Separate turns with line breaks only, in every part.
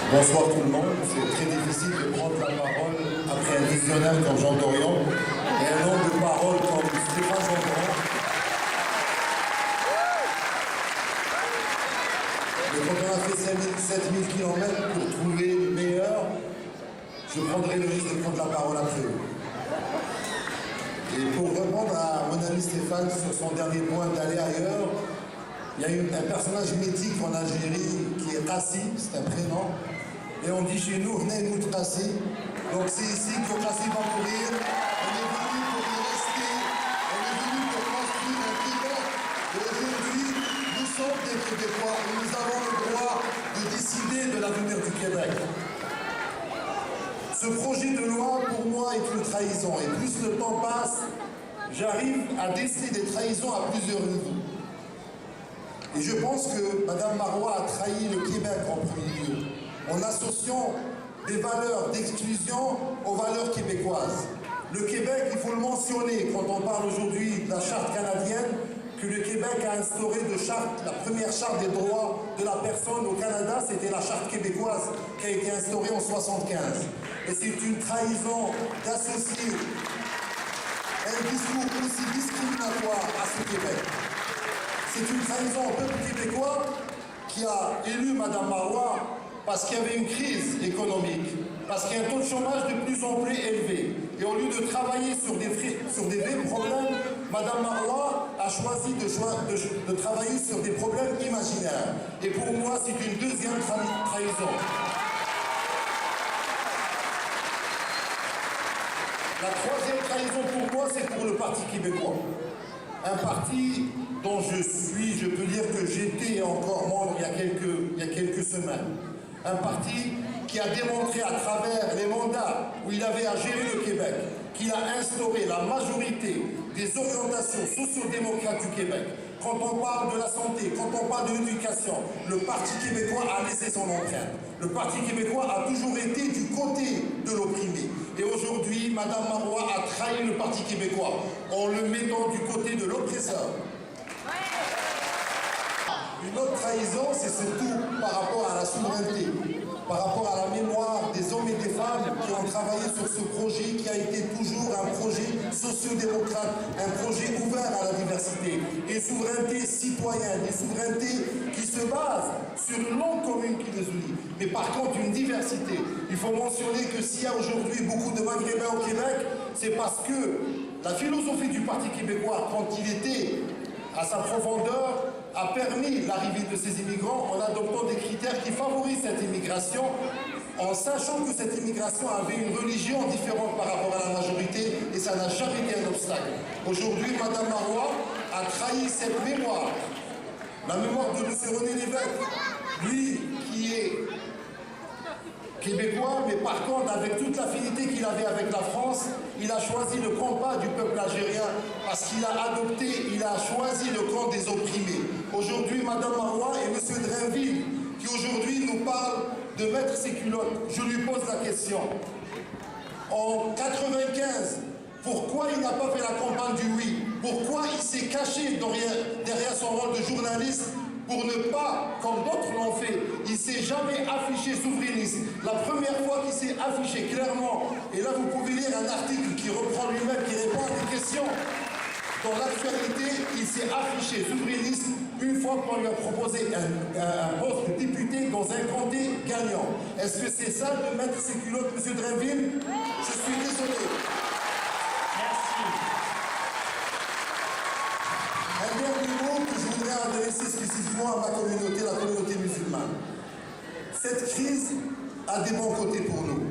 Bonsoir tout le monde. C'est très difficile de prendre la parole après un visionnaire comme Jean Dorion et un homme de parole comme Stéphane Gendron. Mais quand on a fait 7000 km pour trouver le meilleur, je prendrai le risque de prendre la parole après eux. Et pour répondre à mon ami Stéphane sur son dernier point d'aller ailleurs, il y a un personnage mythique en Algérie qui est Kassi, c'est un prénom. Et on dit chez nous, venez nous tracer. Donc c'est ici que Kassi va mourir. On est venu pour y rester. On est venu pour construire un Québec. Et aujourd'hui, nous sommes des Québécois et nous avons le droit de décider de l'avenir du Québec. Ce projet de loi, pour moi, est une trahison. Et plus le temps passe, j'arrive à déceler des trahisons à plusieurs niveaux. Et je pense que Mme Marois a trahi le Québec en premier lieu, en associant des valeurs d'exclusion aux valeurs québécoises. Le Québec, il faut le mentionner quand on parle aujourd'hui de la charte canadienne, que le Québec a instauré la première charte des droits de la personne au Canada, c'était la charte québécoise qui a été instaurée en 1975. Et c'est une trahison d'associer un discours aussi discriminatoire à ce Québec. C'est une trahison au peuple québécois qui a élu Mme Marois parce qu'il y avait une crise économique, parce qu'il y a un taux de chômage de plus en plus élevé. Et au lieu de travailler sur des vrais problèmes, Mme Marois a choisi de travailler sur des problèmes imaginaires. Et pour moi, c'est une deuxième trahison. La troisième trahison pour moi, c'est pour le Parti québécois. Un parti dont je peux dire que j'étais encore membre il y a quelques semaines. Un parti qui a démontré à travers les mandats où il avait à gérer le Québec, qu'il a instauré la majorité des orientations socio-démocrates du Québec. Quand on parle de la santé, quand on parle de l'éducation, le Parti québécois a laissé son empreinte. Le Parti québécois a toujours été du côté de l'opprimé. Et aujourd'hui, Mme Marois a trahi le Parti québécois en le mettant du côté de l'oppresseur. Une autre trahison, c'est surtout par rapport à la souveraineté, par rapport à la mémoire des hommes et des femmes qui ont travaillé sur ce projet qui a été toujours un projet socio-démocrate, un projet ouvert à la diversité. Une souveraineté citoyenne, une souveraineté qui se base sur une langue commune qui les unit. Mais par contre, une diversité. Il faut mentionner que s'il y a aujourd'hui beaucoup de Maghrébins au Québec, c'est parce que la philosophie du Parti québécois, quand il était à sa profondeur, a permis l'arrivée de ces immigrants en adoptant des critères qui favorisent cette immigration, en sachant que cette immigration avait une religion différente par rapport à la majorité, et ça n'a jamais été un obstacle. Aujourd'hui, Mme Marois a trahi cette mémoire, la mémoire de M. René Lévesque, lui qui est québécois, mais par contre, avec toute l'affinité qu'il avait avec la France, il a choisi le combat du peuple algérien parce qu'il a choisi le camp des opprimés. Aujourd'hui, Mme Marois et M. Drainville, qui aujourd'hui nous parlent de mettre ses culottes, je lui pose la question. En 1995, pourquoi il n'a pas fait la campagne du oui? Pourquoi il s'est caché derrière son rôle de journaliste pour ne pas, comme d'autres l'ont fait, il ne s'est jamais affiché souverainiste. La première fois qu'il s'est affiché clairement, et là vous pouvez lire un article qui reprend lui-même, qui répond à des questions. Dans l'actualité, il s'est affiché souverainiste une fois qu'on lui a proposé un poste de député dans un comté gagnant. Est-ce que c'est ça de mettre ses culottes, M. Drainville? Je suis désolé. Un dernier mot que je voudrais adresser spécifiquement à ma communauté, la communauté musulmane. Cette crise a des bons côtés pour nous.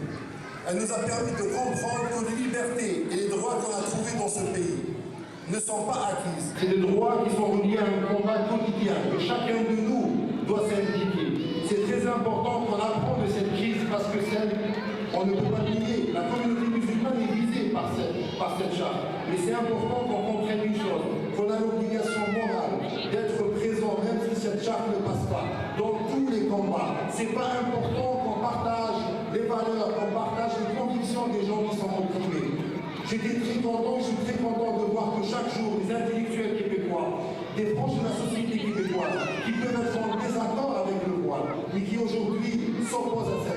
Elle nous a permis de comprendre que les libertés et les droits qu'on a trouvés dans ce pays ne sont pas acquises. C'est des droits qui sont reliés à un combat quotidien, que chacun de nous doit s'impliquer. C'est très important qu'on apprend de cette crise parce que on ne peut pas nier. La communauté musulmane est visée par cette charte. Mais c'est important qu'on comprenne une chose, qu'on a l'obligation morale d'être présent, même si cette charte ne passe pas, dans tous les combats. C'est pas important qu'on partage les valeurs, qu'on partage les convictions des gens qui sont opprimés. Je suis très content de voir que chaque jour, les intellectuels québécois, des franges de la société québécoise, qui peuvent être en désaccord avec le voile, mais qui aujourd'hui s'opposent à cette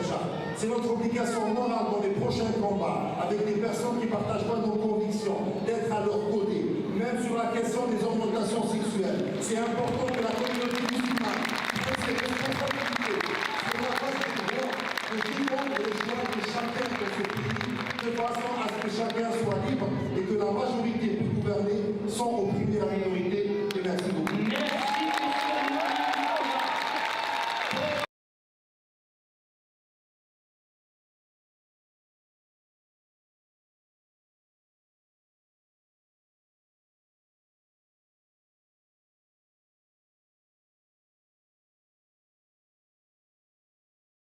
C'est notre obligation morale dans les prochains combats, avec des personnes qui ne partagent pas nos convictions, d'être à leur côté, même sur la question des orientations sexuelles. C'est important que la communauté musulmane prenne ses responsabilités sur la base des droits de défendre les choix de chacun dans ce pays, de façon à ce que chacun soit libre et que la majorité pour gouverner sans opprimer la minorité.